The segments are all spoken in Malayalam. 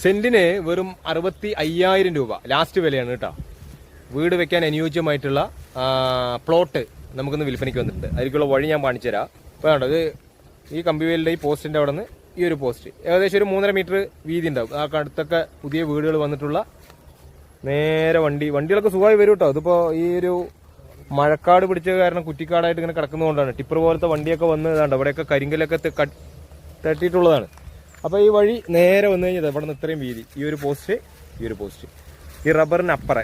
സെന്റിന് വെറും 65,000 രൂപ ലാസ്റ്റ് വിലയാണ് കേട്ടോ. വീട് വെക്കാൻ അനുയോജ്യമായിട്ടുള്ള പ്ലോട്ട് നമുക്കൊന്ന് വിൽപ്പനയ്ക്ക് വന്നിട്ടുണ്ട്. അതിലേക്കുള്ള വഴി ഞാൻ കാണിച്ചു തരാം. ഇപ്പോൾ കണ്ടോ, ഇത് ഈ കമ്പിവേലിൻ്റെ ഈ പോസ്റ്റിൻ്റെ അവിടെ നിന്ന് ഈ ഒരു പോസ്റ്റ് ഏകദേശം ഒരു 3.5 മീറ്റർ വീതി ഉണ്ടാവും. ആ അടുത്തൊക്കെ പുതിയ വീടുകൾ വന്നിട്ടുള്ള നേരെ വണ്ടികളൊക്കെ സുഖമായി വരും കേട്ടോ. ഇതിപ്പോൾ ഈ ഒരു മഴക്കാട് പിടിച്ച കാരണം കുറ്റിക്കാടായിട്ട് ഇങ്ങനെ കിടക്കുന്നതുകൊണ്ടാണ്. ടിപ്പർ പോലത്തെ വണ്ടിയൊക്കെ വന്ന് ഇതാണ്ട് അവിടെയൊക്കെ കരിങ്കലൊക്കെ തട്ടിയിട്ടുള്ളതാണ്. അപ്പോൾ ഈ വഴി നേരെ വന്നു കഴിഞ്ഞാൽ ഇവിടെ നിന്ന് ഇത്രയും വീതി, ഈ ഒരു പോസ്റ്റ് ഈ റബ്ബറിനപ്പുറേ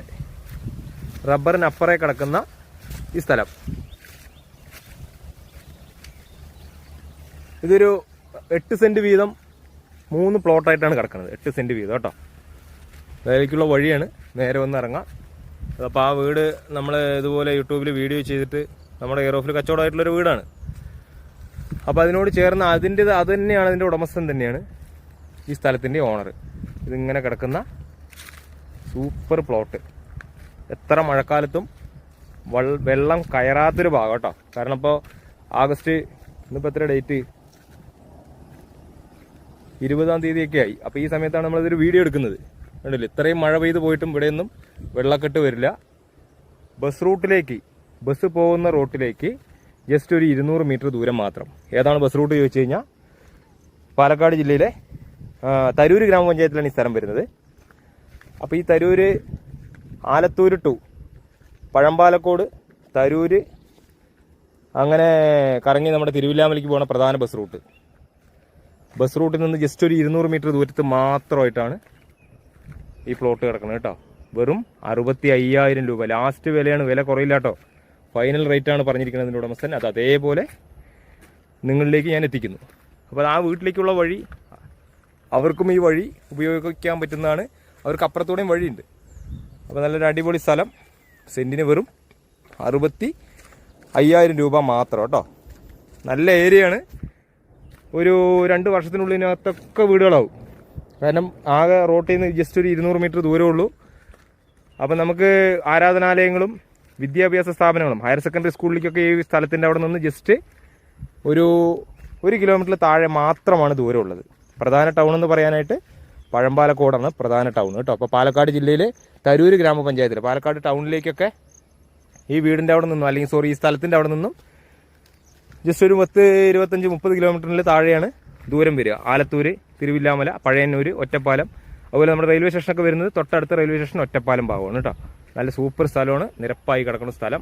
കിടക്കുന്ന ഈ സ്ഥലം, ഇതൊരു 8 സെന്റ് വീതം 3 പ്ലോട്ടായിട്ടാണ് കിടക്കുന്നത്. 8 സെന്റ് വീതം കേട്ടോ. അതിലേക്കുള്ള വഴിയാണ്, നേരെ വന്ന് ഇറങ്ങാം. അപ്പോൾ ആ വീട് നമ്മൾ ഇതുപോലെ യൂട്യൂബിൽ വീഡിയോ ചെയ്തിട്ട് നമ്മുടെ എയർ ഓഫിൽ കച്ചവടമായിട്ടുള്ളൊരു വീടാണ്. അപ്പോൾ അതിനോട് ചേർന്ന് അത് തന്നെയാണ്, അതിൻ്റെ ഉടമസ്ഥൻ തന്നെയാണ് ഈ സ്ഥലത്തിൻ്റെ ഓണർ. ഇതിങ്ങനെ കിടക്കുന്ന സൂപ്പർ പ്ലോട്ട്, എത്ര മഴക്കാലത്തും വെള്ളം കയറാത്തൊരു ഭാഗം കേട്ടോ. കാരണം ഇപ്പോൾ ആഗസ്റ്റ്, ഇന്നിപ്പോൾ എത്ര ഡേറ്റ്, 20-ാം തീയതിയൊക്കെ ആയി. അപ്പോൾ ഈ സമയത്താണ് നമ്മളിതൊരു വീഡിയോ എടുക്കുന്നത്. കണ്ടില്ലേ, ഇത്രയും മഴ പെയ്ത് പോയിട്ടും ഇവിടെയൊന്നും വെള്ളക്കെട്ട് വരില്ല. ബസ് പോകുന്ന റൂട്ടിലേക്ക് ജസ്റ്റ് ഒരു 200 മീറ്റർ ദൂരം മാത്രം. ഏതാണ് ബസ് റൂട്ട് ചോദിച്ചു കഴിഞ്ഞാൽ പാലക്കാട് ജില്ലയിലെ തരൂര് ഗ്രാമപഞ്ചായത്തിലാണ് ഈ സ്ഥലം വരുന്നത്. അപ്പോൾ ഈ തരൂര് ആലത്തൂർ ടു പഴമ്പാലക്കോട്, തരൂര്, അങ്ങനെ കറങ്ങി നമ്മുടെ തിരുവില്ലാമലയ്ക്ക് പോകുന്ന പ്രധാന ബസ് റൂട്ടിൽ നിന്ന് ജസ്റ്റ് ഒരു 200 മീറ്റർ ദൂരത്ത് മാത്രമായിട്ടാണ് ഈ പ്ലോട്ട് കിടക്കുന്നത് കേട്ടോ. വെറും 65,000 രൂപ ലാസ്റ്റ് വിലയാണ്. വില കുറയില്ല കേട്ടോ. ഫൈനൽ റേറ്റാണ് പറഞ്ഞിരിക്കുന്നതിൻ്റെ ഉടമസ്ഥൻ. അത് അതേപോലെ നിങ്ങളിലേക്ക് ഞാൻ എത്തിക്കുന്നു. അപ്പോൾ ആ വീട്ടിലേക്കുള്ള വഴി, അവർക്കും ഈ വഴി ഉപയോഗിക്കാൻ പറ്റുന്നതാണ്. അവർക്ക് അപ്പുറത്തൂടെയും വഴിയുണ്ട്. അപ്പോൾ നല്ലൊരു അടിപൊളി സ്ഥലം. സെൻറ്റിന് വെറും 65,000 രൂപ മാത്രം കേട്ടോ. നല്ല ഏരിയയാണ്. ഒരു 2 വർഷത്തിനുള്ളിനകത്തൊക്കെ വീടുകളാവും. കാരണം ആകെ റോട്ടിൽ നിന്ന് ജസ്റ്റ് ഒരു 200 മീറ്റർ ദൂരമേ ഉള്ളൂ. അപ്പം നമുക്ക് ആരാധനാലയങ്ങളും വിദ്യാഭ്യാസ സ്ഥാപനങ്ങളും ഹയർ സെക്കൻഡറി സ്കൂളിലേക്കൊക്കെ ഈ സ്ഥലത്തിൻ്റെ അവിടെ നിന്ന് ജസ്റ്റ് ഒരു 1 കിലോമീറ്റർ താഴെ മാത്രമാണ് ദൂരമുള്ളത്. പ്രധാന ടൗൺ എന്ന് പറയാനായിട്ട് പഴമ്പാലക്കോടാണ് പ്രധാന ടൗൺ കേട്ടോ. അപ്പോൾ പാലക്കാട് ജില്ലയിലെ തരൂര് ഗ്രാമപഞ്ചായത്തിൽ പാലക്കാട് ടൗണിലേക്കൊക്കെ ഈ വീടിൻ്റെ അവിടെ നിന്നും, അല്ലെങ്കിൽ ഈ സ്ഥലത്തിൻ്റെ അവിടെ നിന്നും ജസ്റ്റ് ഒരു 25-30 കിലോമീറ്ററിൽ താഴെയാണ് ദൂരം വരിക. ആലത്തൂര്, തിരുവില്ലാമല, പഴയന്നൂർ, ഒറ്റപ്പാലം, അതുപോലെ നമ്മുടെ റെയിൽവേ സ്റ്റേഷനൊക്കെ വരുന്നത് തൊട്ടടുത്ത റെയിൽവേ സ്റ്റേഷൻ ഒറ്റപ്പാലം ഭാഗമാണ് കേട്ടോ. നല്ല സൂപ്പർ സ്ഥലമാണ്, നിരപ്പായി കിടക്കുന്ന സ്ഥലം.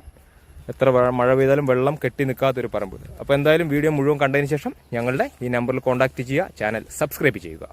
എത്ര മഴ പെയ്താലും വെള്ളം കെട്ടി നിൽക്കാത്തൊരു പറമ്പ്. അപ്പോൾ എന്തായാലും വീഡിയോ മുഴുവൻ കണ്ടതിന് ശേഷം ഞങ്ങളുടെ ഈ നമ്പറിൽ കോൺടാക്റ്റ് ചെയ്യുക, ചാനൽ സബ്സ്ക്രൈബ് ചെയ്യുക.